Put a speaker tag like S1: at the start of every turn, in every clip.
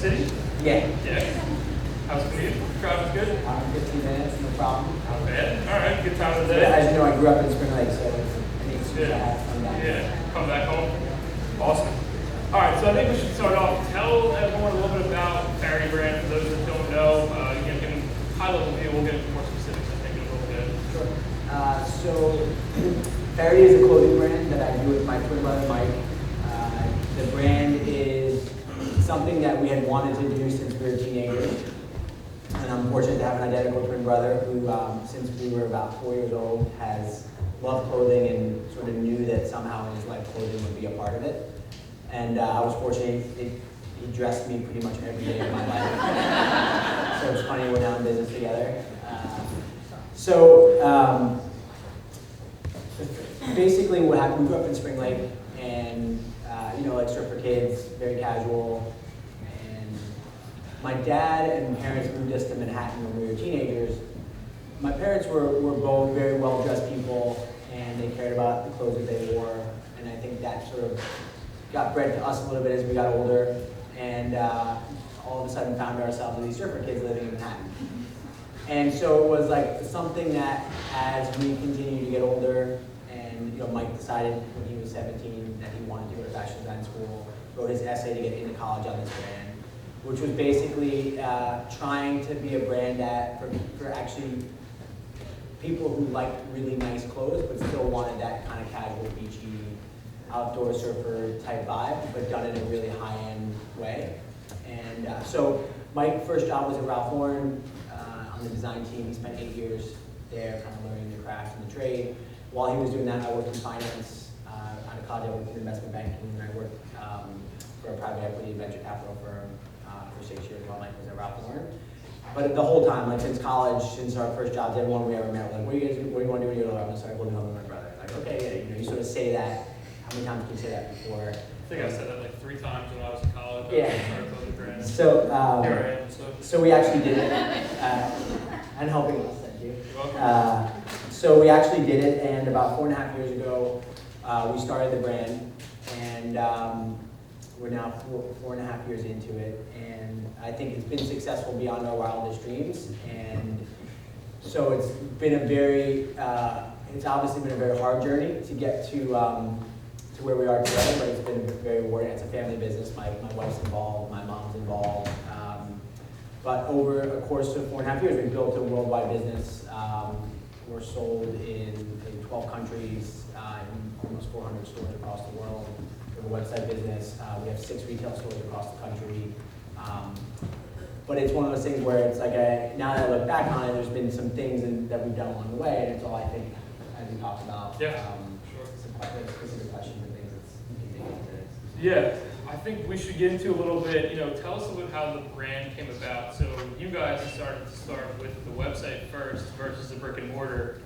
S1: City?
S2: Yeah.
S1: Yeah. How's the commute? Traffic's good?
S2: 15 minutes, no problem.
S1: Not bad. All right, good time of the day.
S2: Yeah, as you know, I grew up in Spring Lake, so I need to come back.
S1: Yeah, come back home. Awesome. All right, so I think we should start off. Tell everyone a little bit about Faherty brand. For those that don't know, you can give them a high-level view. We'll get into more specifics, I think, in a little bit.
S2: Sure. So Faherty is a clothing brand that I do with my twin brother, Mike. The brand is something that we had wanted to do since we were teenagers. And I'm fortunate to have an identical twin brother who, since we were about 4 years old, has loved clothing and sort of knew that somehow in his life clothing would be a part of it. And I was fortunate, he dressed me pretty much every day of my life. So it's funny, we're now in business together. Basically what happened, we grew up in Spring Lake, and like surfer kids, very casual. And my dad and parents moved us to Manhattan when we were teenagers. My parents were both very well-dressed people, and they cared about the clothes that they wore. And I think that sort of got bred to us a little bit as we got older. And all of a sudden found ourselves as these surfer kids living in Manhattan. And so it was like something that as we continued to get older, and Mike decided when he was 17 that he wanted to go to fashion design school, wrote his essay to get into college on this brand, which was basically trying to be a brand that for actually people who liked really nice clothes but still wanted that kind of casual, beachy, outdoor surfer type vibe, but done in a really high-end way. And so Mike's first job was at Ralph Lauren on the design team. He spent 8 years there kind of learning the craft and the trade. While he was doing that, I worked in finance. Out of college, I worked in investment banking, and I worked for a private equity venture capital firm for 6 years while Mike was at Ralph Lauren. But the whole time, like since college, since our first jobs, everyone we ever met was like, what do you want to do when you grow up? I'm going to start building home with my brother. Like, okay, yeah, you sort of say that. How many times can you say that before?
S1: I think I said that like 3 times when I was in college.
S2: Yeah.
S1: So,
S2: here I am. So we actually did it. And helping us, thank you.
S1: You're welcome.
S2: So we actually did it, and about 4.5 years ago, we started the brand, and we're now 4.5 years into it, and I think it's been successful beyond our wildest dreams. And so it's been it's obviously been a very hard journey to get to where we are today, but it's been very rewarding. It's a family business. My wife's involved, my mom's involved. But over a course of 4.5 years, we've built a worldwide business. We're sold in 12 countries, in almost 400 stores across the world. We have a website business. We have 6 retail stores across the country. But it's one of those things where it's like, now that I look back on it, there's been some things that we've done along the way, and it's all, I think, as we talked about,
S1: sure.
S2: some specific questions and things that we can dig into.
S1: Yeah, I think we should get into a little bit, tell us a little bit how the brand came about. So you guys decided to start with the website first versus the brick and mortar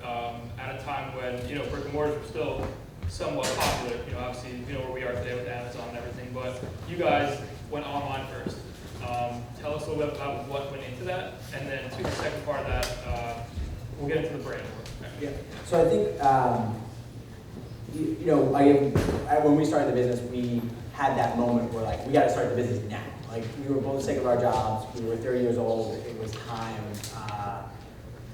S1: at a time when, brick and mortars were still somewhat popular. Obviously, where we are today with Amazon and everything, but you guys went online first. Tell us a little bit about what went into that, and then to the second part of that, we'll get into the brand.
S2: Yeah. So I think, when we started the business, we had that moment where we got to start the business now. We were both sick of our jobs. We were 30 years old. It was time.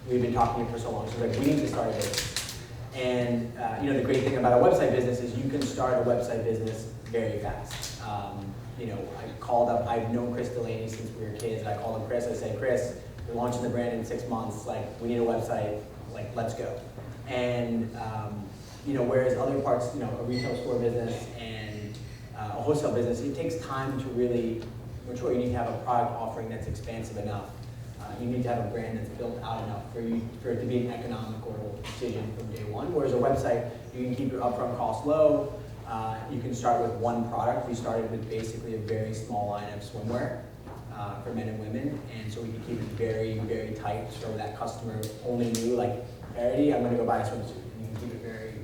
S2: We've been talking for so long. So we need to start a business. And the great thing about a website business is you can start a website business very fast. I called up. I've known Chris Delaney since we were kids. And I called up Chris. I said, Chris, we're launching the brand in 6 months. We need a website. Let's go. And whereas other parts, a retail store business and a wholesale business, it takes time to really mature. You need to have a product offering that's expansive enough. You need to have a brand that's built out enough for it to be an economical decision from day one. Whereas a website, you can keep your upfront costs low. You can start with one product. We started with basically a very small line of swimwear for men and women, and so we could keep it very, very tight so that customer only knew, Faherty, I'm going to go buy a swimsuit. And you can keep it very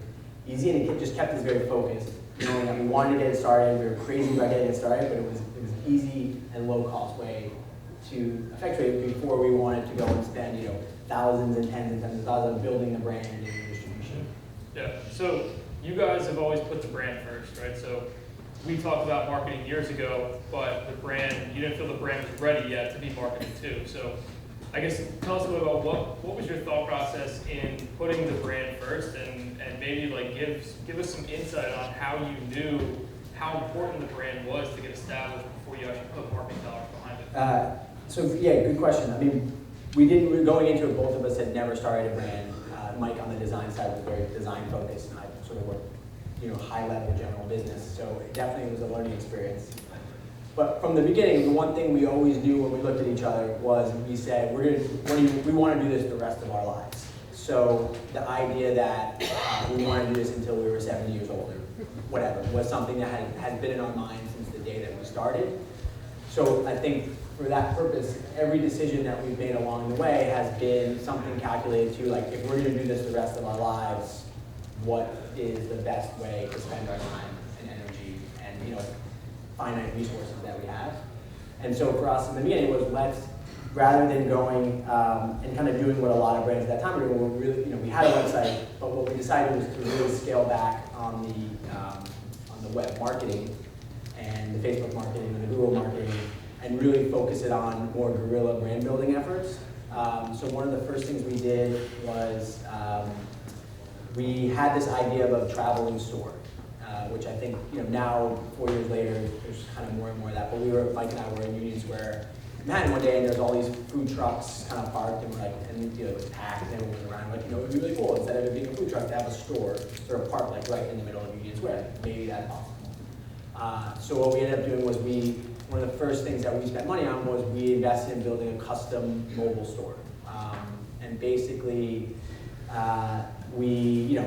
S2: easy, and it just kept us very focused. Knowing that we wanted to get it started, we were crazy about getting it started, but it was easy and low cost way to effectuate it before we wanted to go and spend thousands and tens of thousands building the brand and distribution.
S1: Yeah. So you guys have always put the brand first, right? So we talked about marketing years ago, but the brand, you didn't feel the brand was ready yet to be marketed to. So I guess tell us a little about what was your thought process in putting the brand first, and maybe like give us some insight on how you knew how important the brand was to get established before you actually put marketing dollars behind it.
S2: So yeah, good question. I mean, going into it, both of us had never started a brand. Mike on the design side was very design focused, and I sort of worked, high level general business. So it definitely was a learning experience. But from the beginning, the one thing we always knew when we looked at each other was we said, we want to do this the rest of our lives. So the idea that we want to do this until we were 70 years old or whatever was something that had been in our minds since the day that we started. So I think for that purpose, every decision that we've made along the way has been something calculated to, like, if we're going to do this the rest of our lives, what is the best way to spend our time and energy and, finite resources that we have. And so for us in the beginning was rather than going and kind of doing what a lot of brands at that time were doing, we really, we had a website, but what we decided was to really scale back on the web marketing and the Facebook marketing and the Google marketing, and really focus it on more guerrilla brand building efforts. So one of the first things we did was we had this idea of a traveling store, which I think now 4 years later there's kind of more and more of that. But Mike and I were in Union Square in Manhattan one day, and there's all these food trucks kind of parked, and we're like, and it was packed, and everyone was around, like, it would be really cool instead of it being a food truck to have a store sort of parked like right in the middle of Union Square. Maybe that's possible. So what we ended up doing was one of the first things that we spent money on was we invested in building a custom mobile store. And basically, we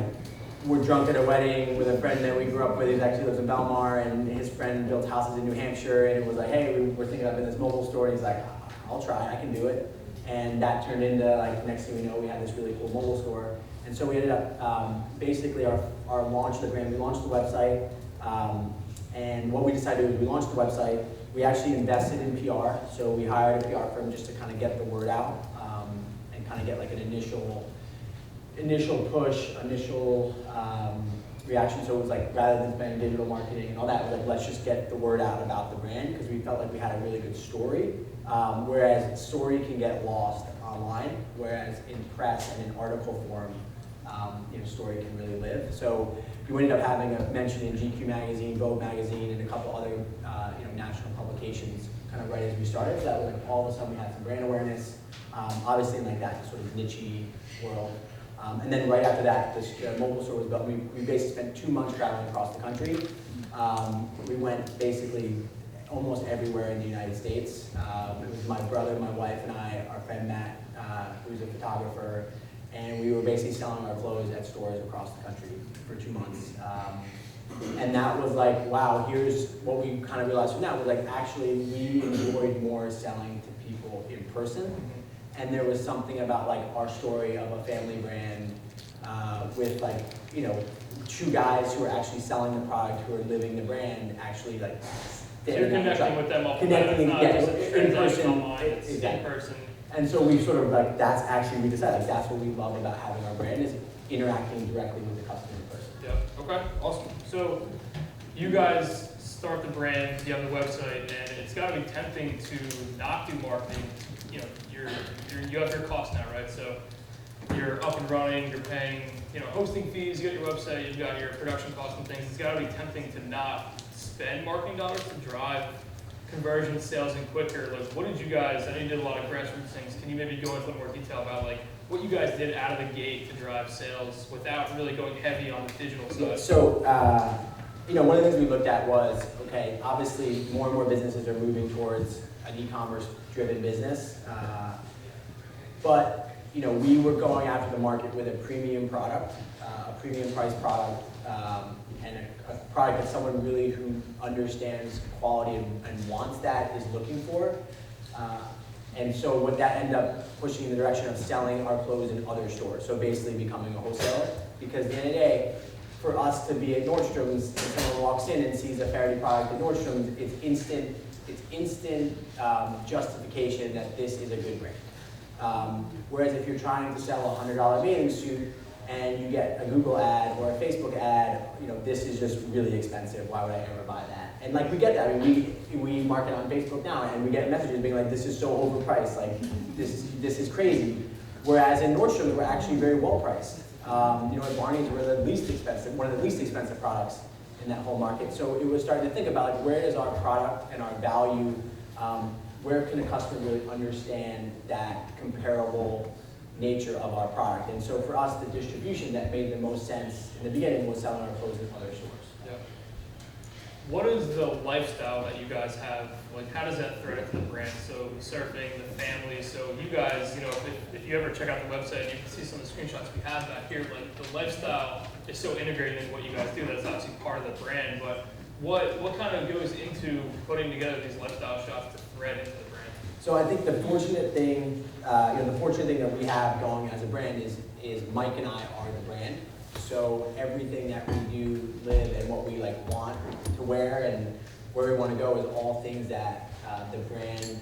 S2: were drunk at a wedding with a friend that we grew up with. He actually lives in Belmar, and his friend built houses in New Hampshire, and it was like, hey, we're thinking about this mobile store, and he's like, I'll try, I can do it. And that turned into, like, next thing we know, we had this really cool mobile store. And so we ended up, basically our launch of the brand, we launched the website, and what we decided was we launched the website. We actually invested in PR, so we hired a PR firm just to kind of get the word out and kind of get like an initial push, reaction. So it was like, rather than spending digital marketing and all that, it was like, let's just get the word out about the brand, because we felt like we had a really good story. Whereas story can get lost online, whereas in press and in article form, story can really live. So we ended up having a mention in GQ magazine, Vogue magazine, and a couple other national publications kind of right as we started. So that was like, all of a sudden we had some brand awareness, obviously in like that sort of niche-y world. And then right after that, the mobile store was built. We basically spent 2 months traveling across the country. We went basically almost everywhere in the United States. It was my brother, my wife, and I, our friend Matt, who's a photographer, and we were basically selling our clothes at stores across the country for 2 months. And that was like, wow, here's what we kind of realized from that was like, actually, we enjoyed more selling to people in person. And there was something about like our story of a family brand with like, 2 guys who are actually selling the product, who are living the brand, actually like.
S1: So you're connecting with them off the bat.
S2: Connecting,
S1: in person.
S2: Online,
S1: It's
S2: exactly.
S1: in person.
S2: And so we sort of like, that's actually, we decided like, that's what we love about having our brand, is interacting directly with the customer in person.
S1: Yeah. Okay. Awesome. So you guys start the brand, you have the website, and it's got to be tempting to not do marketing. You have your costs now, right? So you're up and running, you're paying, hosting fees, you got your website, you've got your production costs and things. It's got to be tempting to not spend marketing dollars to drive conversion, sales, and quicker. Like, what did you guys? I know you did a lot of grassroots things. Can you maybe go into a little more detail about like what you guys did out of the gate to drive sales without really going heavy on the digital side?
S2: Yeah, so one of the things we looked at was, okay, obviously more and more businesses are moving towards an e-commerce driven business, but we were going after the market with a premium product, a premium priced product, and a product that someone really who understands quality and wants that is looking for. And so what that ended up pushing in the direction of selling our clothes in other stores, so basically becoming a wholesaler. Because at the end of the day, for us to be at Nordstrom's, if someone walks in and sees a Faherty product at Nordstrom's, it's instant justification that this is a good brand. Whereas if you're trying to sell a $100 bathing suit and you get a Google ad or a Facebook ad, this is just really expensive. Why would I ever buy that? And like we get that. I mean, we market on Facebook now, and we get messages being like, "This is so overpriced. Like, this is crazy." Whereas in Nordstrom's, we're actually very well priced. You know, at Barney's, we're the least expensive, one of the least expensive products in that whole market. So it was starting to think about like, where is our product and our value? Where can a customer really understand that comparable nature of our product? And so for us, the distribution that made the most sense in the beginning was selling our clothes in other stores.
S1: Yeah. What is the lifestyle that you guys have? Like, how does that thread into the brand? So surfing, the family. So you guys, you know, if you ever check out the website, you can see some of the screenshots we have back here. Like, the lifestyle is so integrated in what you guys do. That's obviously part of the brand. But what kind of goes into putting together these lifestyle shots to thread into the brand?
S2: So I think the fortunate thing, the fortunate thing that we have going as a brand is Mike and I are the brand. So everything that we do, live, and what we like want to wear and where we want to go is all things that the brand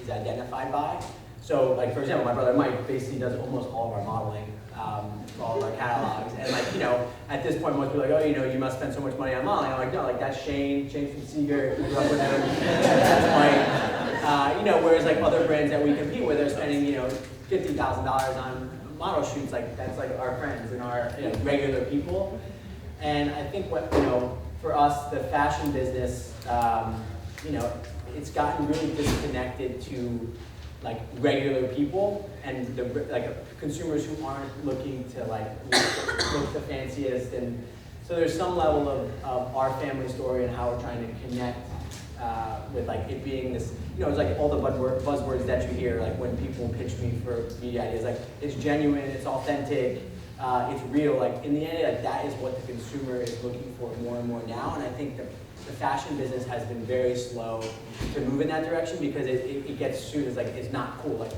S2: is identified by. So like, for example, my brother Mike basically does almost all of our modeling, all of our catalogs. And like, you know, at this point, most people are like, oh, you know, you must spend so much money on modeling. I'm like, no, like that's Shane from Seeger, I grew up with him, that's Mike. You know, whereas like other brands that we compete with are spending, you know, $50,000 on model shoots, like that's like our friends and our regular people. And I think what, you know, for us, the fashion business, you know, it's gotten really disconnected to like regular people and the like consumers who aren't looking to like look the fanciest. And so there's some level of our family story and how we're trying to connect with like it being this, you know, it's like all the buzzwords that you hear, like when people pitch me for media ideas, like it's genuine, it's authentic, it's real. Like in the end, like that is what the consumer is looking for more and more now. And I think the fashion business has been very slow to move in that direction because it gets sued as like it's not cool. Like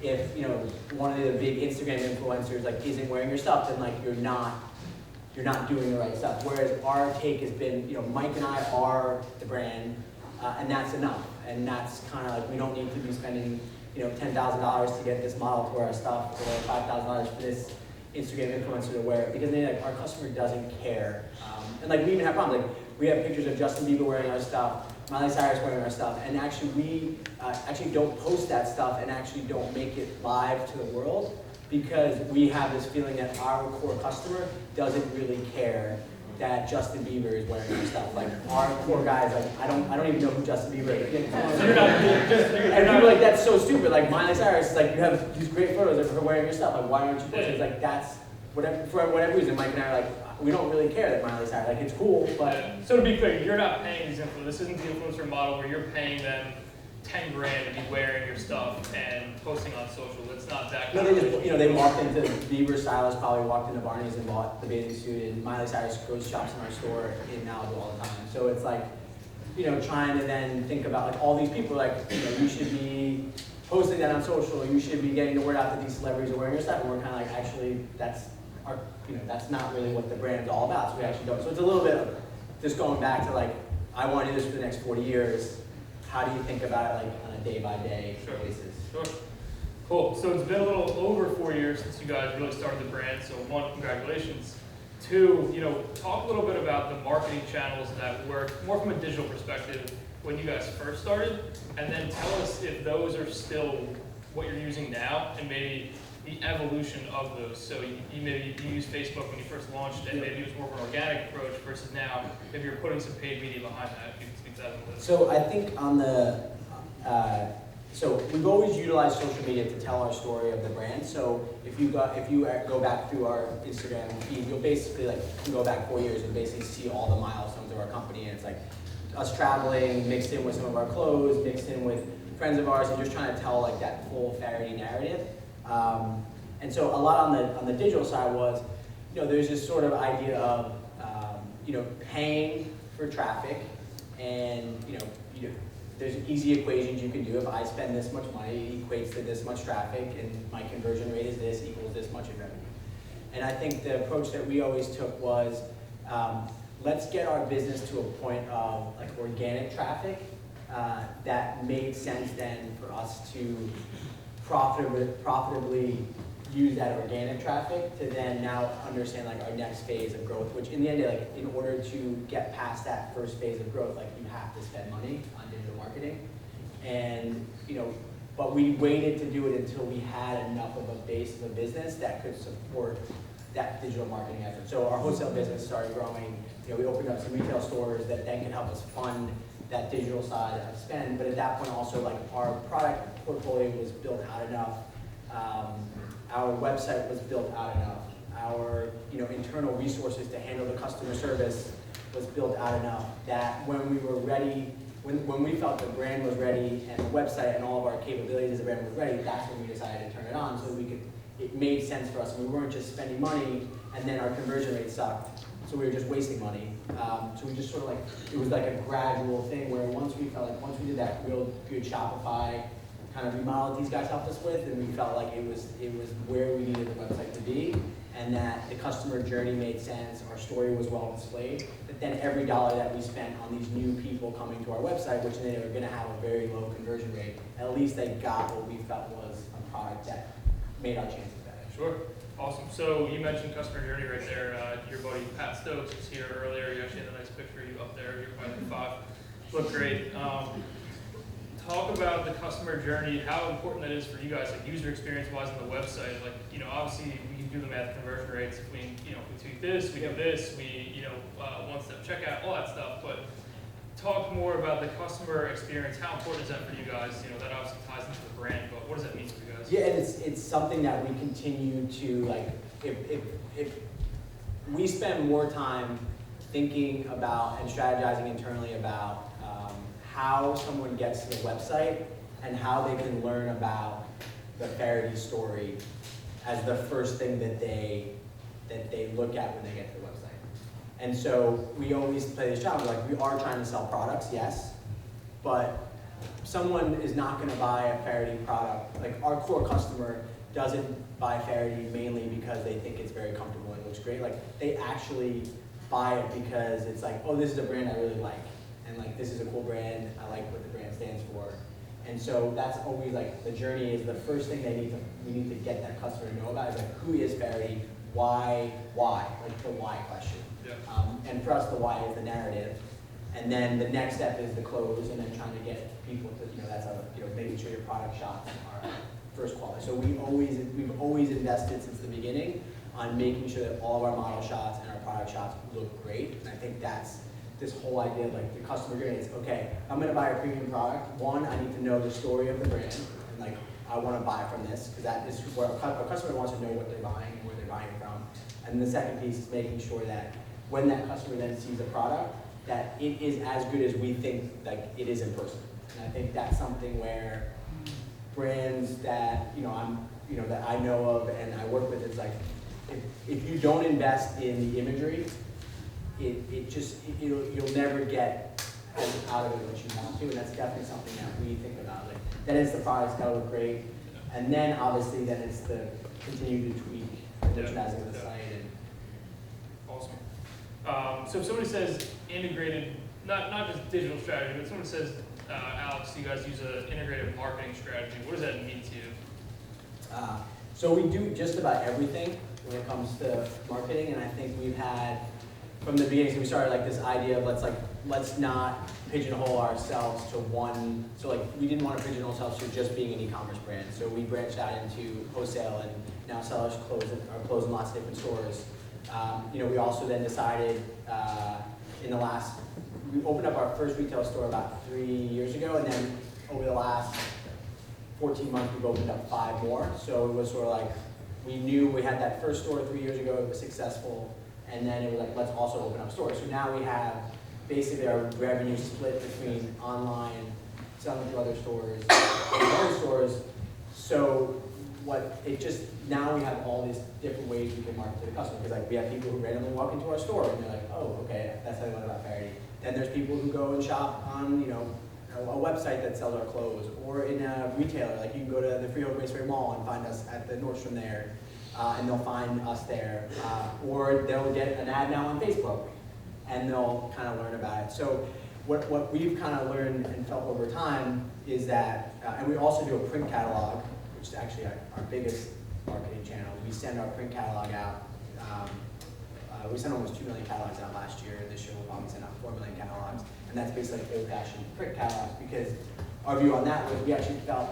S2: if you know one of the big Instagram influencers like isn't wearing your stuff, then like you're not doing the right stuff. Whereas our take has been, you know, Mike and I are the brand, and that's enough. And that's kind of like, we don't need to be spending, you know, $10,000 to get this model to wear our stuff or $5,000 for this Instagram influencer to wear it, because then like our customer doesn't care. And like we even have problems, like we have pictures of Justin Bieber wearing our stuff, Miley Cyrus wearing our stuff, and actually we actually don't post that stuff and actually don't make it live to the world, because we have this feeling that our core customer doesn't really care that Justin Bieber is wearing our stuff. Like our core guys, like I don't even know who Justin Bieber is. And people are like, that's so stupid. Like Miley Cyrus is like, you have these great photos of her wearing your stuff. Like why aren't you posting? It's like that's whatever, for whatever reason. Mike and I are like, we don't really care that Miley Cyrus. Like it's cool, but
S1: so to be clear, you're not paying these influencers. This isn't the influencer model where you're paying them $10 grand to be wearing your stuff and posting on social. It's not that.
S2: No, they just, you know, they walked into Bieber stylist, probably walked into Barney's and bought the bathing suit, and Miley Cyrus goes shops in our store in Malibu all the time. So it's like, you know, trying to then think about like all these people, like, you know, you should be posting that on social, you should be getting the word out that these celebrities are wearing your stuff, and we're kind of like, actually, that's our, you know, that's not really what the brand's all about. So we actually don't. So it's a little bit of just going back to like, I want to do this for the next 40 years. How do you think about it like on a day-by-day basis?
S1: Sure. Cool. So it's been a little over 4 years since you guys really started the brand. So one, congratulations. Two, you know, talk a little bit about the marketing channels that work more from a digital perspective when you guys first started, and then tell us if those are still what you're using now, and maybe the evolution of those. So maybe you used Facebook when you first launched, and maybe it was more of an organic approach versus now maybe you're putting some paid media behind that. If you can speak to that a little bit.
S2: So I think on the, so we've always utilized social media to tell our story of the brand. So if you go back through our Instagram feed, you'll basically like go back 4 years and basically see all the milestones of our company. And it's like us traveling, mixed in with some of our clothes, mixed in with friends of ours, and just trying to tell like that full Faherty narrative. And so a lot on the digital side was, you know, there's this sort of idea of, you know, paying for traffic, and you know, there's easy equations you can do. If I spend this much money, it equates to this much traffic, and my conversion rate is this, equals this much in revenue. And I think the approach that we always took was, let's get our business to a point of like organic traffic that made sense then for us to profitably use that organic traffic to then now understand like our next phase of growth, which in the end, like in order to get past that first phase of growth, like you have to spend money on digital marketing. And, you know, but we waited to do it until we had enough of a base of a business that could support that digital marketing effort. So our wholesale business started growing. You know, we opened up some retail stores that then could help us fund that digital side of spend. But at that point also, like our product portfolio was built out enough. Our website was built out enough. Our, you know, internal resources to handle the customer service was built out enough that when we were ready, when we felt the brand was ready and the website and all of our capabilities as a brand was ready, that's when we decided to turn it on so that we could, it made sense for us. And we weren't just spending money and then our conversion rate sucked. So we were just wasting money. So we just sort of like, it was like a gradual thing where once we felt like, once we did that real good Shopify kind of remodel that these guys helped us with, and we felt like it was where we needed the website to be, and that the customer journey made sense, our story was well displayed, but then every dollar that we spent on these new people coming to our website, which they were gonna have a very low conversion rate, at least they got what we felt was a product that made our chances better.
S1: Sure. Awesome. So you mentioned customer journey right there. Your buddy Pat Stokes was here earlier. You actually had a nice picture of you up there. You're probably like 5. Look great. Talk about the customer journey, how important that is for you guys, like user experience wise on the website. Like, you know, obviously we can do the math conversion rates. If we, you know, we tweak this, we do this, we, you know, one-step checkout, all that stuff. But talk more about the customer experience. How important is that for you guys? You know, that obviously ties into the brand, but what does that mean for you guys?
S2: Yeah, and it's something that we continue to, like, if we spend more time thinking about and strategizing internally about how someone gets to the website and how they can learn about the Faherty story as the first thing that they look at when they get to the website. And so we always play this job, like we are trying to sell products, yes, but someone is not gonna buy a Faherty product. Like our core customer doesn't buy Faherty mainly because they think it's very comfortable and looks great. Like they actually buy it because it's like, oh, this is a brand I really like. And like, this is a cool brand, I like what the brand stands for. And so that's always like, the journey is the first thing we need to get that customer to know about is like, who is Faherty, why, like the why question.
S1: Yeah.
S2: And for us, the why is the narrative. And then the next step is the close, and then trying to get people to, you know, that's a, you know, making sure your product shots are first quality. So we've always invested since the beginning on making sure that all of our model shots and our product shots look great. And I think that's this whole idea of like the customer journey is, okay, I'm gonna buy a premium product. One, I need to know the story of the brand, and like, I wanna buy from this, because that is where a customer wants to know what they're buying and where they're buying it from. And the second piece is making sure that when that customer then sees the product, that it is as good as we think like it is in person. And I think that's something where brands that, you know, that I know of and I work with, it's like, if you don't invest in the imagery, you'll never get as out of it what you want to, and that's definitely something that we think about. Like, then it's the product's gotta look great, and then obviously then it's the continue to tweak the merchandising of the site. And
S1: awesome. So if somebody says integrated, not just digital strategy, but someone says, Alex, you guys use an integrated marketing strategy. What does that mean to you?
S2: So we do just about everything when it comes to marketing, and I think we've had from the beginning, so we started like this idea of let's not pigeonhole ourselves to one. So like we didn't want to pigeonhole ourselves to just being an e-commerce brand. So we branched out into wholesale, and now sell our clothes in lots of different stores. You know, we also then decided we opened up our first retail store about 3 years ago, and then over the last 14 months we've opened up 5 more. So it was sort of like we knew we had that first store 3 years ago, it was successful. And then it was like, let's also open up stores. So now we have basically our revenue split between online, selling to other stores, and other stores. So now we have all these different ways we can market to the customer. Because like we have people who randomly walk into our store and they're like, oh, okay, that's how they learn about Faherty. Then there's people who go and shop on, you know, a website that sells our clothes, or in a retailer, like you can go to the Freehold Raceway Mall and find us at the Nordstrom there. And they'll find us there, or they'll get an ad now on Facebook, and they'll kind of learn about it. So what we've kind of learned and felt over time is that, and we also do a print catalog, which is actually our biggest marketing channel. We send our print catalog out. We sent almost 2 million catalogs out last year, and this year we'll probably send out 4 million catalogs. And that's basically like old-fashioned print catalogs, because our view on that was we actually felt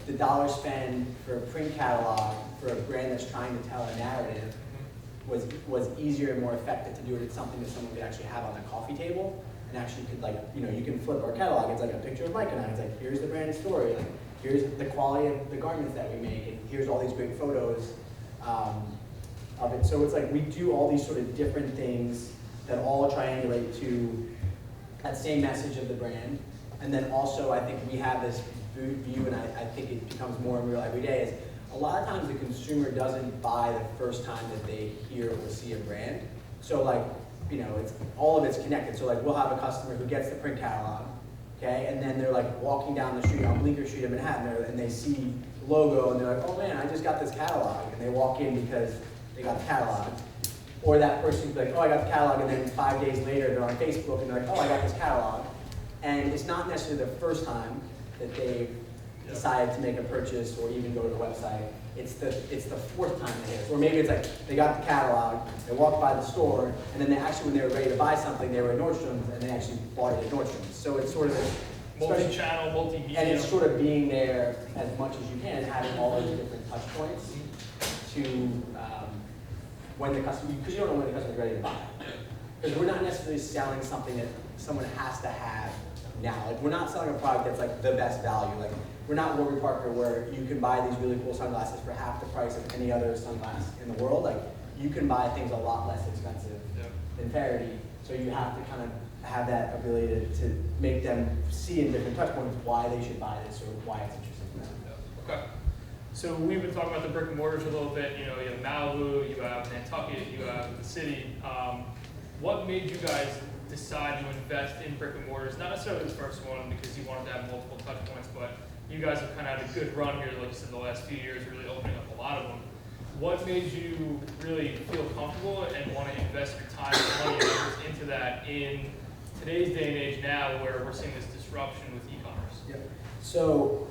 S2: the dollar spend for a print catalog for a brand that's trying to tell a narrative was easier and more effective to do it. It's something that someone could actually have on the coffee table, and actually could, like, you can flip our catalog. It's like a picture of Mike and I. It's like, here's the brand story. Like, here's the quality of the garments that we make, and here's all these great photos of it. So it's like we do all these sort of different things that all triangulate to that same message of the brand. And then also, I think we have this view, and I think it becomes more real every day, is a lot of times the consumer doesn't buy the first time that they hear or see a brand. So like, it's all of it's connected. So like, we'll have a customer who gets the print catalog, okay, and then they're like walking down the street on Bleecker Street in Manhattan, and they see the logo, and they're like, oh man, I just got this catalog, and they walk in because they got the catalog. Or that person could be like, oh, I got the catalog, and then 5 days later they're on Facebook and they're like, oh, I got this catalog. And it's not necessarily the first time that they've decided to make a purchase or even go to the website. It's the fourth time they hit it. Or maybe it's like they got the catalog, they walked by the store, and then they actually, when they were ready to buy something, they were at Nordstrom's, and they actually bought it at Nordstrom's. So it's sort of
S1: multi-channel, multimedia.
S2: And it's sort of being there as much as you can, and having all those different touch points to when the customer, because you don't know when the customer's ready to buy. Because we're not necessarily selling something that someone has to have now. Like, we're not selling a product that's like the best value. Like, we're not Warby Parker, where you can buy these really cool sunglasses for half the price of any other sunglass in the world. Like, you can buy things a lot less expensive than Faherty. So you have to kind of have that ability to make them see in different touch points why they should buy this or why it's interesting to them.
S1: Okay. So we've been talking about the brick and mortars a little bit. You have Malibu, you have Nantucket, you have the city. What made you guys decide to invest in brick and mortars? Not necessarily the first one because you wanted to have multiple touch points, but you guys have kind of had a good run here, like you said, the last few years, really opening up a lot of them. What made you really feel comfortable and want to invest your time and money and efforts into that in today's day and age now, where we're seeing this disruption with e-commerce?
S2: Yeah. So,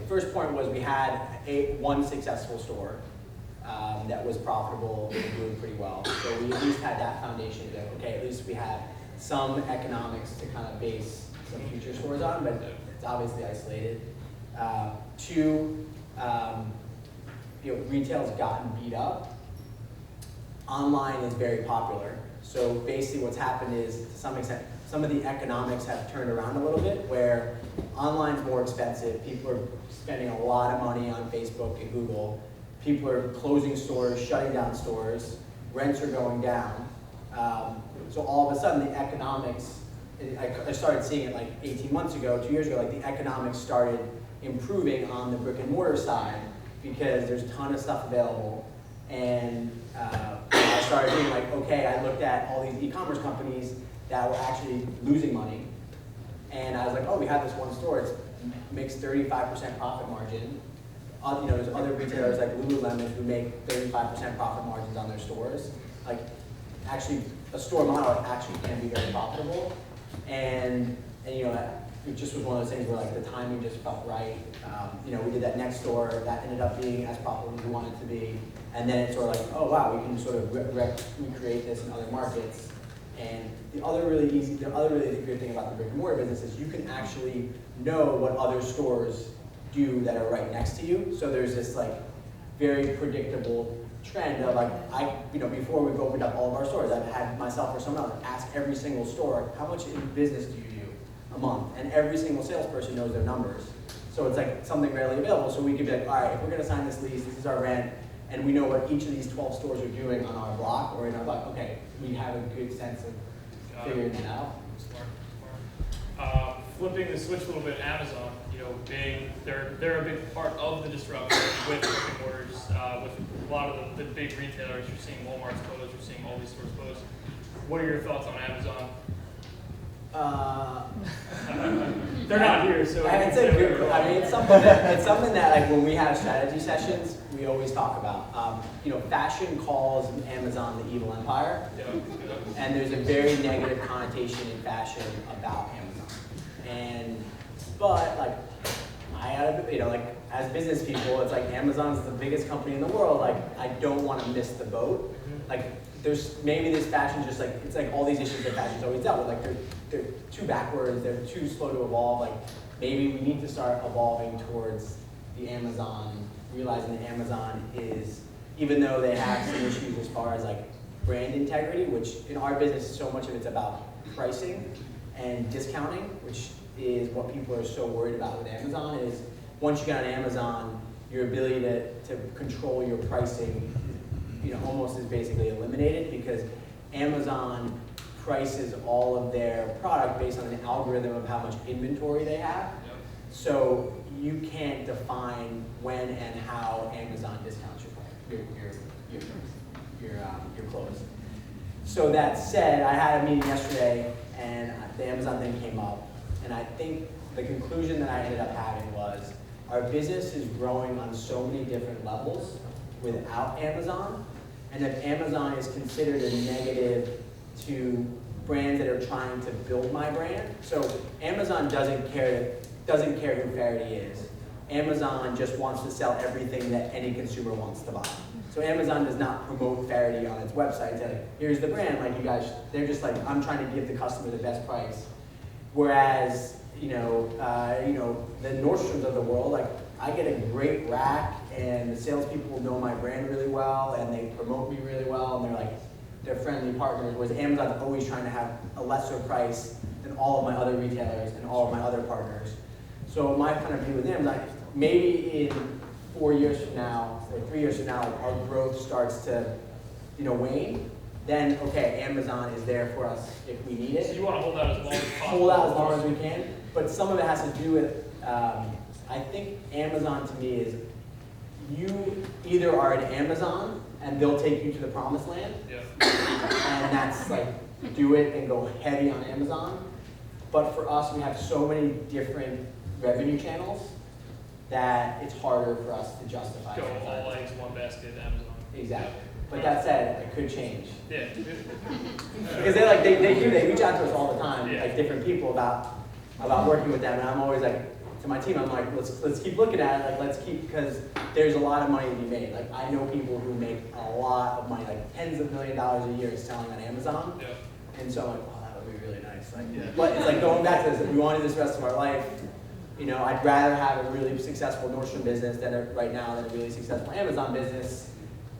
S2: first point was we had one successful store that was profitable and doing pretty well. So we at least had that foundation to, okay, at least we had some economics to kind of base some future stores on, but it's obviously isolated. Two, retail's gotten beat up. Online is very popular. So basically what's happened is, to some extent, some of the economics have turned around a little bit, where online's more expensive. People are spending a lot of money on Facebook and Google. People are closing stores, shutting down stores. Rents are going down. So all of a sudden, the economics, I started seeing it like 18 months ago, 2 years ago, like the economics started improving on the brick and mortar side because there's a ton of stuff available. And I started being like, okay, I looked at all these e-commerce companies that were actually losing money. And I was like, oh, we have this one store, it makes 35% profit margin. There's other retailers like Lululemon who make 35% profit margins on their stores. Like, actually, a store model actually can be very profitable. And it just was one of those things where like the timing just felt right. We did that next store, that ended up being as profitable as we wanted it to be. And then it's sort of like, oh wow, we can sort of recreate this in other markets. And the other really good thing about the brick and mortar business is you can actually know what other stores do that are right next to you. So there's this like very predictable trend of like, before we've opened up all of our stores, I've had myself or someone else ask every single store, how much in business do you do a month? And every single salesperson knows their numbers. So it's like something rarely available. So we could be like, all right, if we're gonna sign this lease, this is our rent, and we know what each of these 12 stores are doing on our block or in our block, okay, we have a good sense of figuring it out.
S1: Smart. Flipping the switch a little bit, Amazon, they're a big part of the disruption with brick and mortars, with a lot of the big retailers. You're seeing Walmart's close, you're seeing all these stores close. What are your thoughts on Amazon? They're not here, so
S2: it's a good. I mean, it's something that like when we have strategy sessions, we always talk about. Fashion calls Amazon the evil empire, and there's a very negative connotation in fashion about Amazon. But like, as business people, it's like Amazon's the biggest company in the world. Like, I don't want to miss the boat. Like, there's maybe this fashion's just like, it's like all these issues that fashion's always dealt with. Like, they're too backwards, they're too slow to evolve. Like, maybe we need to start evolving towards the Amazon, realizing that Amazon is, even though they have some issues as far as like brand integrity, which in our business, so much of it's about pricing and discounting, which is what people are so worried about with Amazon, is once you get on Amazon, your ability to control your pricing, almost is basically eliminated, because Amazon prices all of their product based on an algorithm of how much inventory they have. Yep. So you can't define when and how Amazon discounts your clothes. So that said, I had a meeting yesterday, and the Amazon thing came up, and I think the conclusion that I ended up having was our business is growing on so many different levels without Amazon, and if Amazon is considered a negative to brands that are trying to build my brand. So Amazon doesn't care who Faherty is. Amazon just wants to sell everything that any consumer wants to buy. So Amazon does not promote Faherty on its website. Say, like, here's the brand, like you guys, they're just like, I'm trying to give the customer the best price. Whereas, the Nordstroms of the world, like, I get a great rack, and the salespeople know my brand really well, and they promote me really well, and they're friendly partners. Whereas Amazon's always trying to have a lesser price than all of my other retailers and all of my other partners. So my kind of view with Amazon, maybe in 4 years from now, or 3 years from now, our growth starts to, wane, then okay, Amazon is there for us if we need it.
S1: So you want to hold out as long as possible?
S2: Hold out as long as we can, but some of it has to do with, I think Amazon to me is, you either are an Amazon and they'll take you to the promised land,
S1: yeah.
S2: And that's like, do it and go heavy on Amazon. But for us, we have so many different revenue channels that it's harder for us to justify.
S1: Go all eggs in one basket, Amazon.
S2: Exactly. But that said, it could change.
S1: Yeah.
S2: Because they reach out to us all the time,
S1: yeah.
S2: like different people about working with them, and I'm always like, to my team, I'm like, let's keep looking at it, like let's keep, because there's a lot of money to be made. Like, I know people who make a lot of money, like tens of $millions a year selling on Amazon. Yeah. And so I'm like, oh, that would be really nice. Like, yeah. But it's like going back to this, if we want to do this the rest of our life, I'd rather have a really successful Nordstrom business right now than a really successful Amazon business,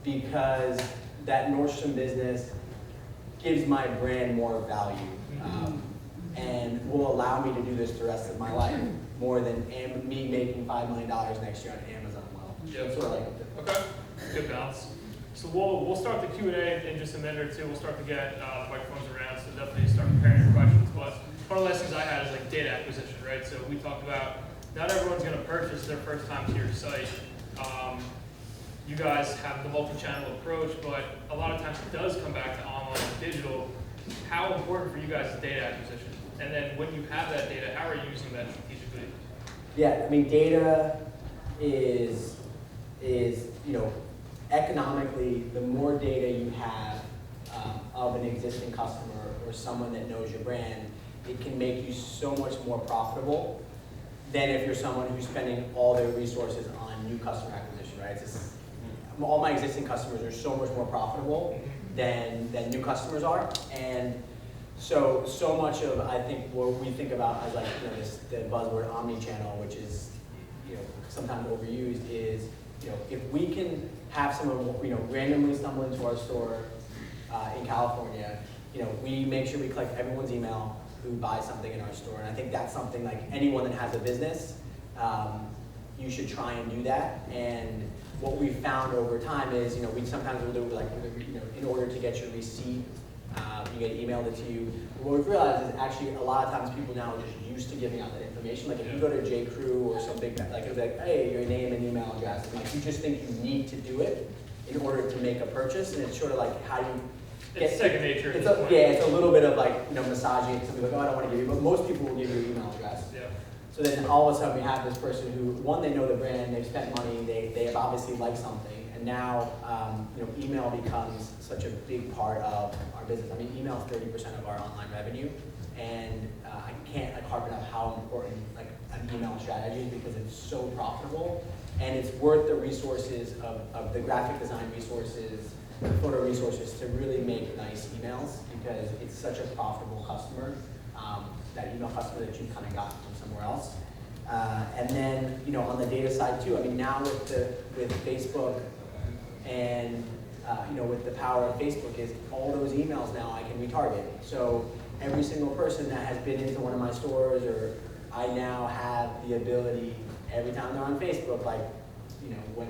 S2: because that Nordstrom business gives my brand more value, and will allow me to do this the rest of my life more than me making $5 million next year on Amazon.
S1: Yeah.
S2: Sort of like
S1: okay, good balance. So we'll start the Q&A in just a minute or two. We'll start to get the microphones around, so definitely start preparing your questions. But one of the lessons I had is like data acquisition, right? So we talked about not everyone's going to purchase their first time to your site. You guys have the multi-channel approach, but a lot of times it does come back to online and digital. How important for you guys is data acquisition? And then when you have that data, how are you using that strategically?
S2: Yeah, I mean, data is economically, the more data you have of an existing customer or someone that knows your brand, it can make you so much more profitable than if you're someone who's spending all their resources on new customer acquisition, right? It's just, all my existing customers are so much more profitable than new customers are, and so much of, I think, what we think about as like, the buzzword omni-channel, which is, sometimes overused, is, if we can have someone, randomly stumble into our store in California, we make sure we collect everyone's email who buys something in our store, and I think that's something like anyone that has a business, you should try and do that. And what we've found over time is, we sometimes will do like, in order to get your receipt, you get emailed it to you. What we've realized is actually a lot of times people now are just used to giving out that information. Like if you go to J. Crew or some big, like it'll be like, hey, your name and email address. And like you just think you need to do it in order to make a purchase, and it's sort of like how you get.
S1: It's second nature.
S2: It's a little bit of like massaging it to be like, oh, I don't want to give you, but most people will give you your email address. Yeah. So then all of a sudden we have this person who, one, they know the brand, they've spent money, they have obviously liked something, and now email becomes such a big part of our business. I mean, email is 30% of our online revenue, And I can't like harp enough how important like an email strategy is because it's so profitable, and it's worth the resources of the graphic design resources, the photo resources to really make nice emails because it's such a profitable customer, that email customer that you kind of got from somewhere else. And then, on the data side too, I mean, now with Facebook and, with the power of Facebook is all those emails now I can retarget. So every single person that has been into one of my stores, or I now have the ability, every time they're on Facebook, like, when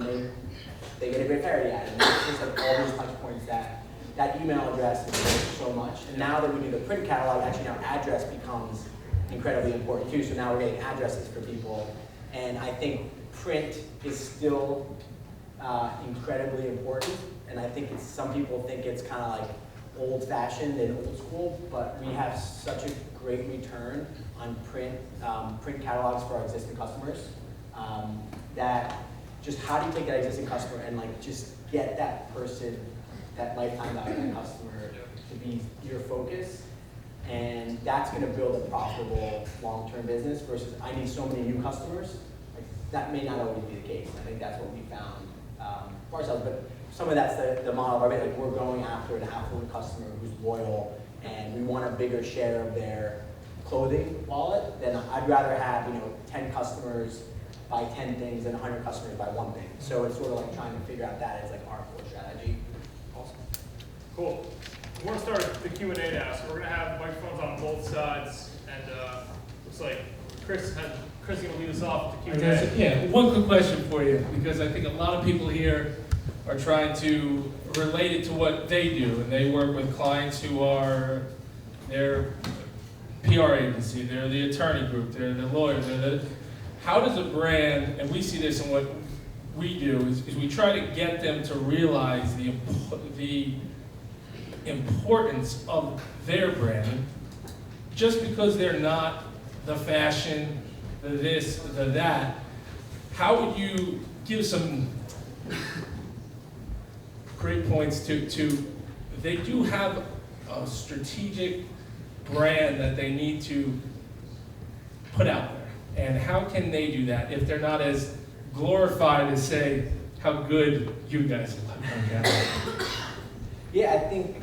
S2: they get a great Faherty ad, and it's just like all these touch points that email address is worth so much. And now that we do the print catalog, actually now address becomes incredibly important too. So now we're getting addresses for people. And I think print is still incredibly important. And I think some people think it's kind of like old-fashioned and old school, but we have such a great return on print catalogs for our existing customers, that just how do you take that existing customer and like just get that person, that lifetime value of that customer to be your focus, and that's going to build a profitable long-term business versus I need so many new customers. Like, that may not always be the case. I think that's what we found for ourselves, but some of that's the model of our business. Like, we're going after an affluent customer who's loyal, and we want a bigger share of their clothing wallet. Then I'd rather have 10 customers buy 10 things than 100 customers buy one thing. So it's sort of like trying to figure out that as like our core strategy.
S1: Awesome. Cool. We're going to start the Q&A now. So we're going to have microphones on both sides, and looks like Chris is going to lead us off with the Q&A.
S3: Yeah, one quick question for you, because I think a lot of people here are trying to relate it to what they do, and they work with clients who are their PR agency, they're the attorney group, they're the lawyer, how does a brand, and we see this in what we do, is we try to get them to realize the importance of their brand, just because they're not the fashion, the this, the that. How would you give some great points to they do have a strategic brand that they need to put out there? And how can they do that if they're not as glorified as, say, how good you guys look?
S2: Yeah, I think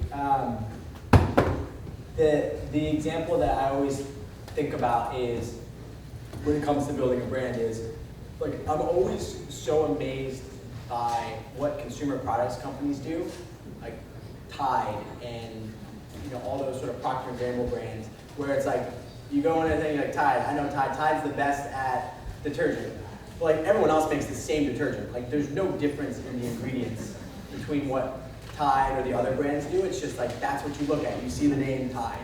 S2: the example that I always think about is when it comes to building a brand is, like, I'm always so amazed by what consumer products companies do, like Tide and all those sort of Procter & Gamble brands, where it's like, you go in and think like Tide, I know Tide's the best at detergent. But like everyone else makes the same detergent. Like there's no difference in the ingredients between what Tide or the other brands do. It's just like, that's what you look at. You see the name Tide.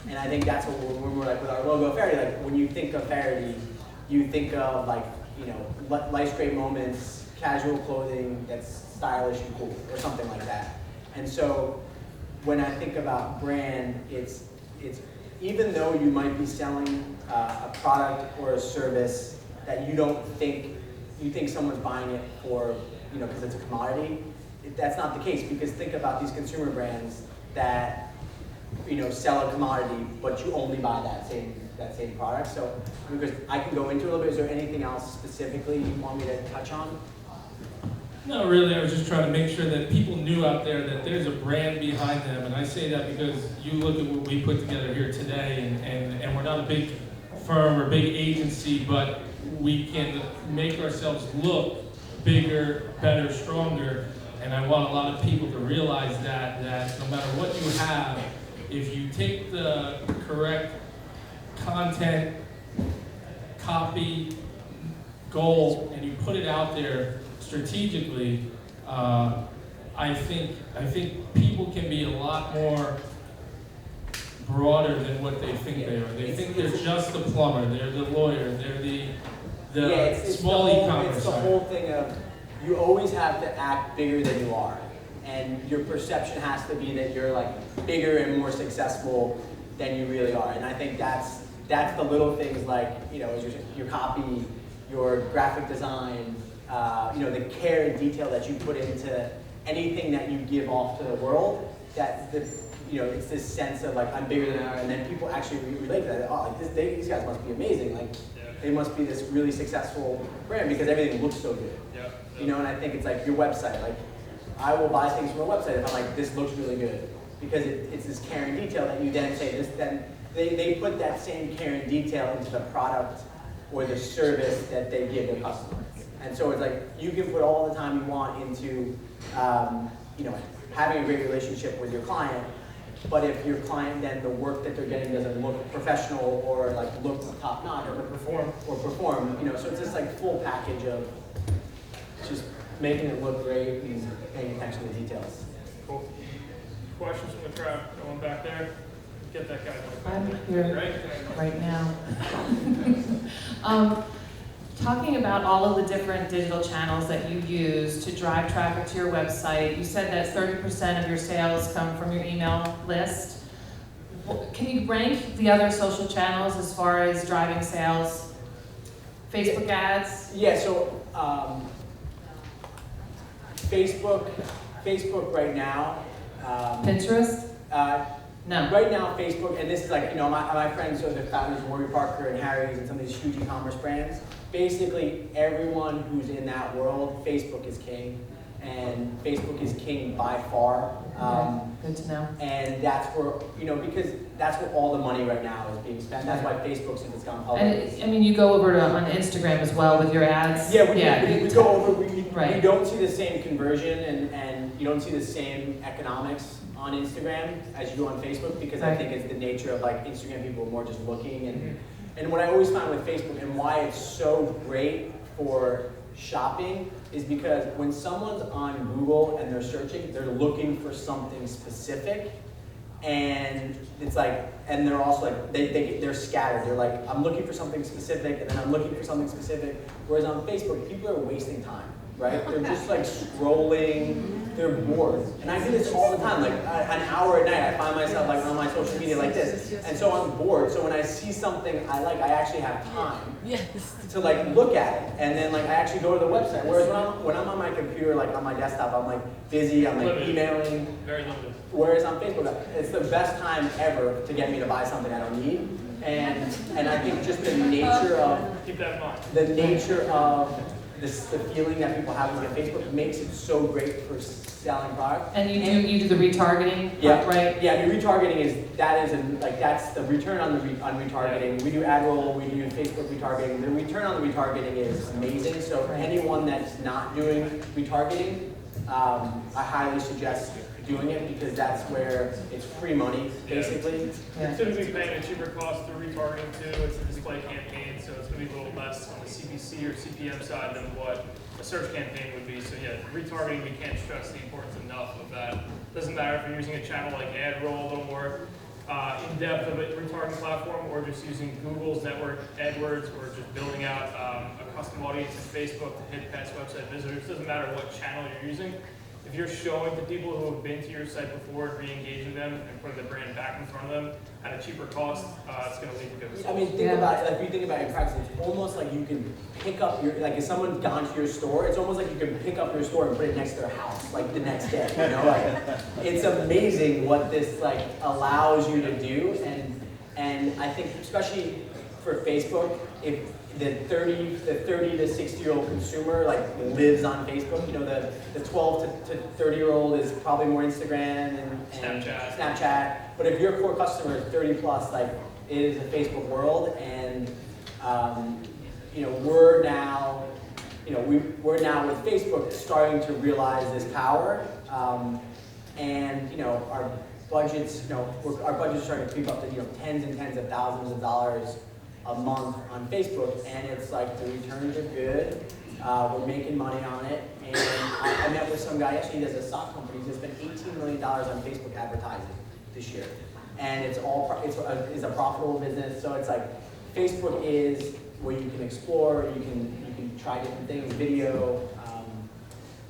S2: And I think that's what when we're like with our logo Faherty, like when you think of Faherty, you think of like, life's great moments, casual clothing that's stylish and cool, or something like that. And so when I think about brand, it's even though you might be selling a product or a service that you think someone's buying it for, because it's a commodity, that's not the case. Because think about these consumer brands that, sell a commodity, but you only buy that same product. So, because I can go into it a little bit. Is there anything else specifically you want me to touch on?
S3: No, really, I was just trying to make sure that people knew out there that there's a brand behind them, and I say that because you look at what we put together here today, and we're not a big firm or big agency, but we can make ourselves look bigger, better, stronger, and I want a lot of people to realize that no matter what you have, if you take the correct content, copy, goal, and you put it out there strategically, I think people can be a lot more broader than what they think they are. They think they're just the plumber, they're the lawyer, they're the small e-commerce.
S2: It's the whole thing of you always have to act bigger than you are, and your perception has to be that you're like bigger and more successful than you really are. And I think that's the little things like your copy, your graphic design. The care and detail that you put into anything that you give off to the world, that the you know, it's this sense of like, I'm bigger than ever, and then people actually relate to that. Oh, like these guys must be amazing. Like, they must be this really successful brand because everything looks so good. You know, and I think it's like your website. Like, I will buy things from a website if I'm like, this looks really good. Because it's this care and detail that you then say, then they put that same care and detail into the product or the service that they give their customers. And so it's like, you can put all the time you want into, you know, having a great relationship with your client, but if your client then the work that they're getting doesn't look professional or like look top notch or perform, you know, so it's just like full package of just making it look great and paying attention to details.
S1: Cool. Questions from the crowd? No one back there? Get that guy.
S4: I'm here right now. Talking about all of the different digital channels that you use to drive traffic to your website, you said that 30% of your sales come from your email list. Can you rank the other social channels as far as driving sales? Facebook ads?
S2: Yeah, so Facebook right now.
S4: Pinterest? No.
S2: Right now, Facebook, and this is like, you know, my friends are the founders of Warby Parker and Harry's and some of these huge e-commerce brands. Basically, everyone who's in that world, Facebook is king, and Facebook is king by far.
S4: Good to know.
S2: And that's where, you know, because that's where all the money right now is being spent. That's why Facebook, since it's gone public.
S4: And I mean, you go over on Instagram as well with your ads.
S2: Yeah, we go over, we
S4: Right.
S2: don't see the same conversion and you don't see the same economics on Instagram as you do on Facebook, because I
S4: Right.
S2: think it's the nature of like Instagram people are more just looking, and what I always find with Facebook and why it's so great for shopping is because when someone's on Google and they're searching, they're looking for something specific, and it's like, and they're also like, they're scattered. They're like, I'm looking for something specific, and then I'm looking for something specific. Whereas on Facebook, people are wasting time, right? They're just like scrolling, they're bored. And I do this all the time, like an hour at night, I find myself like on my social media like this. And so I'm bored, so when I see something I like, I actually have time to like look at it. And then like I actually go to the website. Whereas when I'm on my computer, like on my desktop, I'm like busy, I'm like emailing.
S1: Very limited.
S2: Whereas on Facebook, it's the best time ever to get me to buy something I don't need. And I think just the nature of,
S1: Keep that in mind.
S2: the nature of the feeling that people have on Facebook makes it so great for selling product.
S4: And you do the retargeting,
S2: Yeah,
S4: right?
S2: Yeah, the retargeting that's the return on retargeting. We do ad roll, we do Facebook retargeting. The return on the retargeting is amazing. So
S4: Right.
S2: anyone that's not doing retargeting, I highly suggest doing it, because that's where it's free money, basically.
S4: Yeah.
S1: Typically paying a cheaper cost through retargeting too. It's a display campaign, so it's going to be a little less on the CPC or CPM side than what a search campaign would be. So yeah, retargeting, we can't stress the importance enough of that. Doesn't matter if you're using a channel like AdRoll, a little more in-depth of a retargeting platform, or just using Google's network AdWords, or just building out a custom audience in Facebook to hit past website visitors. Doesn't matter what channel you're using. If you're showing to people who have been to your site before and re-engaging them and putting the brand back in front of them at a cheaper cost, it's going to lead to good results.
S2: I mean, think about it, like, if you think about it in practice, it's almost like you can pick up your, like if someone's gone to your store, it's almost like you can pick up your store and put it next to their house, like the next day, you know? Like, it's amazing what this like allows you to do, and I think especially for Facebook, if the 30 to 60-year-old consumer like lives on Facebook, you know, the 12 to 30-year-old is probably more Instagram and Snapchat. But if your core customer is 30 plus, like it is a Facebook world, and you know, we're now with Facebook starting to realize this power, and you know, our budgets are starting to creep up to, you know, tens and tens of thousands of dollars a month on Facebook, and it's like the returns are good. We're making money on it, and I met with some guy yesterday. He does a stock company. He's spent $18 million on Facebook advertising this year, and it's a profitable business. So it's like Facebook is where you can explore, you can try different things, video.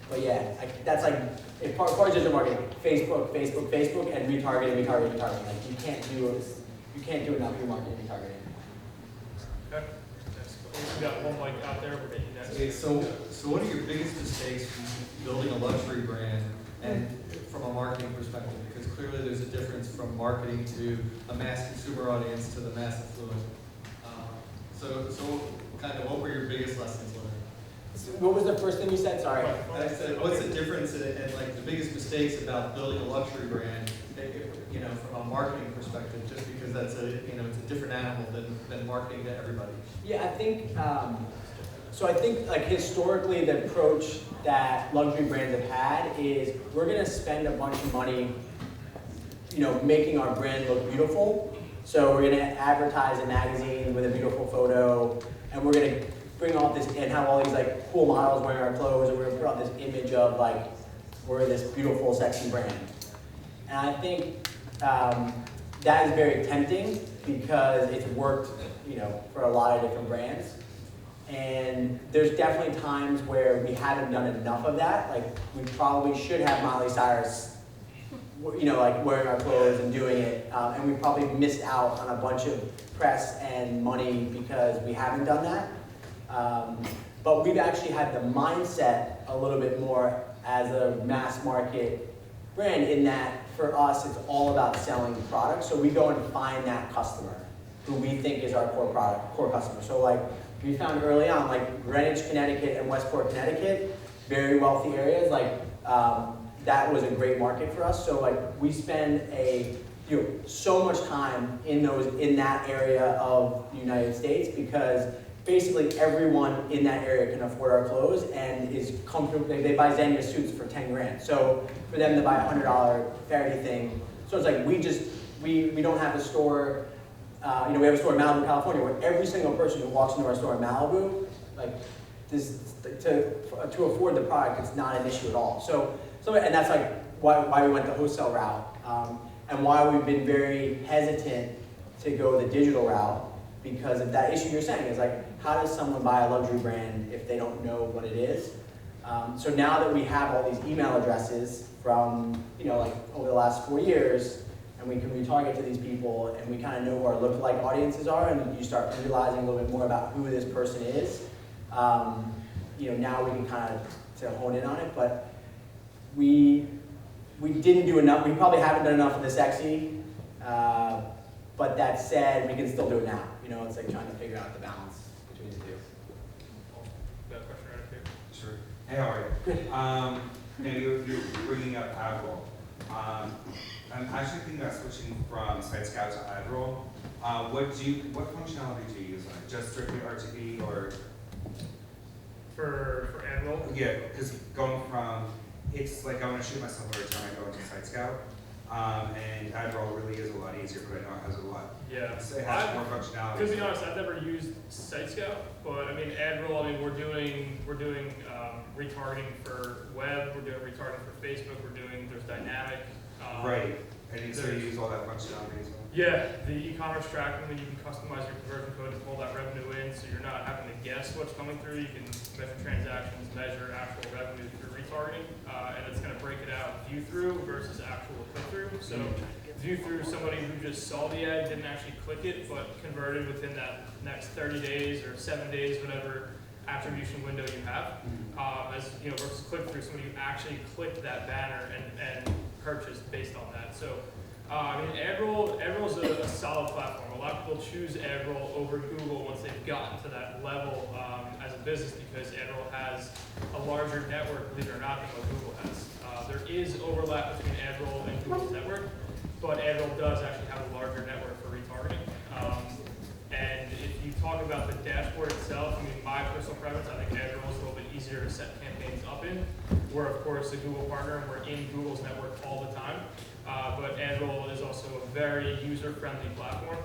S2: But yeah, that's like as far as digital marketing, Facebook, and retargeting. Like you can't do enough remarketing and retargeting.
S1: Okay. We got one mic out there. We're getting next.
S5: Okay, so what are your biggest mistakes when building a luxury brand And from a marketing perspective, because clearly there's a difference from marketing to a mass consumer audience to the mass affluent. So kind of what were your biggest lessons learned?
S2: So what was the first thing you said? Sorry.
S5: I said, what's the difference and like the biggest mistakes about building a luxury brand, you know, from a marketing perspective, just because that's it's a different animal than marketing to everybody.
S2: Yeah, I think, so I think like historically the approach that luxury brands have had is we're gonna spend a bunch of money, making our brand look beautiful. So we're gonna advertise a magazine with a beautiful photo, and we're gonna bring all this and have all these like cool models wearing our clothes, and we're gonna put out this image of like we're this beautiful, sexy brand. And I think that is very tempting because it's worked, for a lot of different brands. And there's definitely times where we haven't done enough of that. Like we probably should have Miley Cyrus, like wearing our clothes and doing it. And we probably missed out on a bunch of press and money because we haven't done that. But we've actually had the mindset a little bit more as a mass market brand in that for us it's all about selling products. So we go and find that customer who we think is our core customer. So like we found early on, like Greenwich, Connecticut and Westport, Connecticut, very wealthy areas, like that was a great market for us. So like we spend so much time in that area of the United States because basically everyone in that area can afford our clothes and is comfortable. They buy Xenia suits for 10 grand. So for them to buy a $100 Faherty thing, so it's like we don't have a store. We have a store in Malibu, California, where every single person who walks into our store in Malibu, like this, to afford the product, it's not an issue at all. So and that's like why we went the wholesale route, and why we've been very hesitant to go the digital route, because of that issue you're saying is like, how does someone buy a luxury brand if they don't know what it is? So now that we have all these email addresses from like over the last 4 years, and we can retarget to these people, and we kind of know who our lookalike audiences are, and you start realizing a little bit more about who this person is. Now we can kind of hone in on it, but we didn't do enough. We probably haven't done enough of the sexy, but that said, we can still do it now. It's like trying to figure out the balance between the two.
S1: Got a question right up here.
S6: Sure. Hey, how are you? Now you're bringing up AdRoll. I'm actually thinking about switching from SiteScout to AdRoll. What functionality do you use on it? Just strictly RTB or?
S1: For AdRoll?
S6: Yeah, because going from, it's like I want to shoot myself every time I go into SiteScout. And AdRoll really is a lot easier, but I know it has a lot.
S1: Yeah.
S6: It has more functionality.
S1: To be honest, I've never used SiteScout, but I mean AdRoll. We're doing retargeting for web. We're doing retargeting for Facebook. There's dynamic.
S6: Right. And so you use all that functionality as well.
S1: Yeah, the e-commerce tracking, when you can customize your conversion code to pull that revenue in, so you're not having to guess what's coming through. You can measure transactions, measure actual revenue through retargeting, and it's going to break it out view through versus actual click through. So view through, somebody who just saw the ad, didn't actually click it, but converted within that next 30 days or 7 days, whatever attribution window you have, versus click through, somebody who actually clicked that banner and purchased based on that. So AdRoll's a solid platform. A lot of people choose AdRoll over Google once they've gotten to that level as a business, because AdRoll has a larger network, believe it or not, than what Google has. There is overlap between AdRoll and Google's network, but AdRoll does actually have a larger network for retargeting. And if you talk about the dashboard itself, my personal preference, I think AdRoll is a little bit easier to set campaigns up in. We're, of course, a Google partner, and we're in Google's network all the time. But AdRoll is also a very user-friendly platform,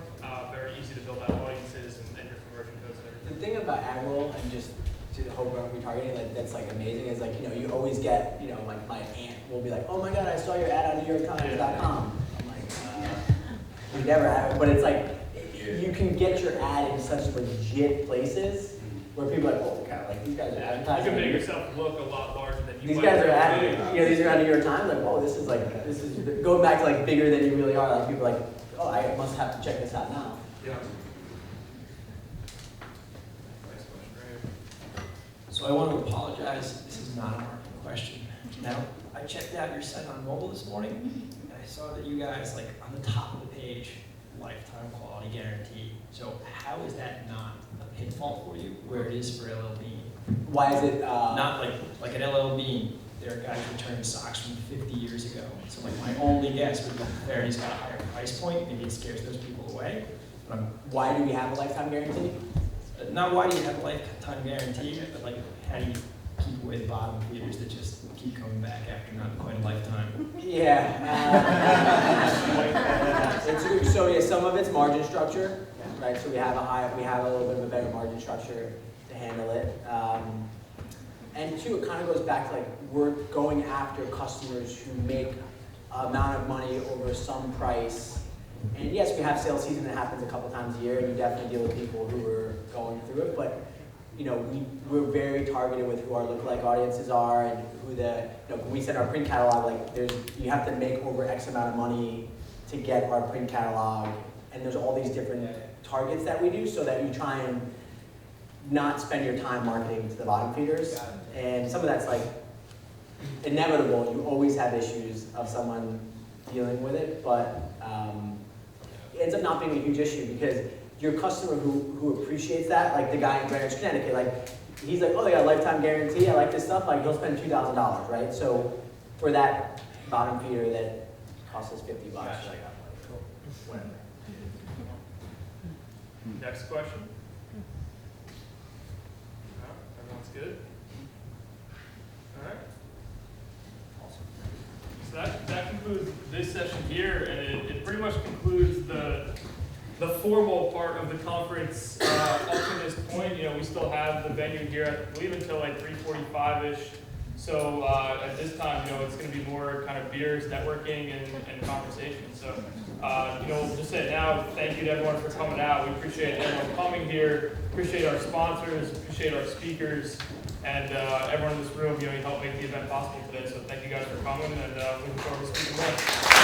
S1: very easy to build out audiences and your conversion codes and everything.
S2: The thing about AdRoll, and just to the whole retargeting, that's like amazing, is like, you always get, like my aunt will be like, oh my God, I saw your ad on NewYorkTimes.com. I'm like, we never have it, but it's like, you can get your ad in such legit places where people are like, oh, kind of like these guys are advertising.
S1: You can make yourself look a lot larger than you
S2: These
S1: might
S2: guys are
S1: really
S2: these are on New York Times, like, oh, this is going back to like bigger than you really are. Like people are like, oh, I must have to check this out now.
S1: Yeah.
S7: So I want to apologize. This is not a marketing question. Now, I I checked out your site on mobile this morning, and I saw that you guys, like, on the top of the page, lifetime quality guarantee. So how is that not a pitfall for you, where it is for LL Bean?
S2: Why is it?
S7: Not like at LL Bean, there are guys returning socks from 50 years ago. So like my only guess would be Faherty's got a higher price point, maybe it scares those people away. But
S2: Why do we have a lifetime guarantee?
S7: not why do you have a lifetime guarantee, but like how do you keep away the bottom feeders that just keep coming back after not quite a lifetime?
S2: Yeah. So yeah, some of it's margin structure, right? So we have a little bit of a better margin structure to handle it. And two, it kind of goes back to like we're going after customers who make an amount of money over some price. And yes, we have sales season that happens a couple times a year, and you definitely deal with people who are going through it. But you know, we're very targeted with who our lookalike audiences are and who when we send our print catalog, like you have to make over X amount of money to get our print catalog, and there's all these different targets that we do so that you try and not spend your time marketing to the bottom feeders. And some of that's like inevitable. You always have issues of someone dealing with it, but it ends up not being a huge issue because your customer who appreciates that, like the guy in Greenwich, Connecticut, like he's like, oh, they got a lifetime guarantee, I like this stuff, like he'll spend $2,000, right? So for that bottom feeder that costs us $50, like, whatever.
S1: Next question? No? Everyone's good? All right. So that concludes this session here, and it pretty much concludes the formal part of the conference up to this point. You know, we still have the venue here, I believe, until like 3:45-ish. So at this time, you know, it's going to be more kind of beers, networking, and conversation. So, you know, we'll just say now, thank you to everyone for coming out. We appreciate everyone coming here. Appreciate our sponsors. Appreciate our speakers. And everyone in this room, you know, you helped make the event possible today. So thank you guys for coming, and we look forward to speaking more.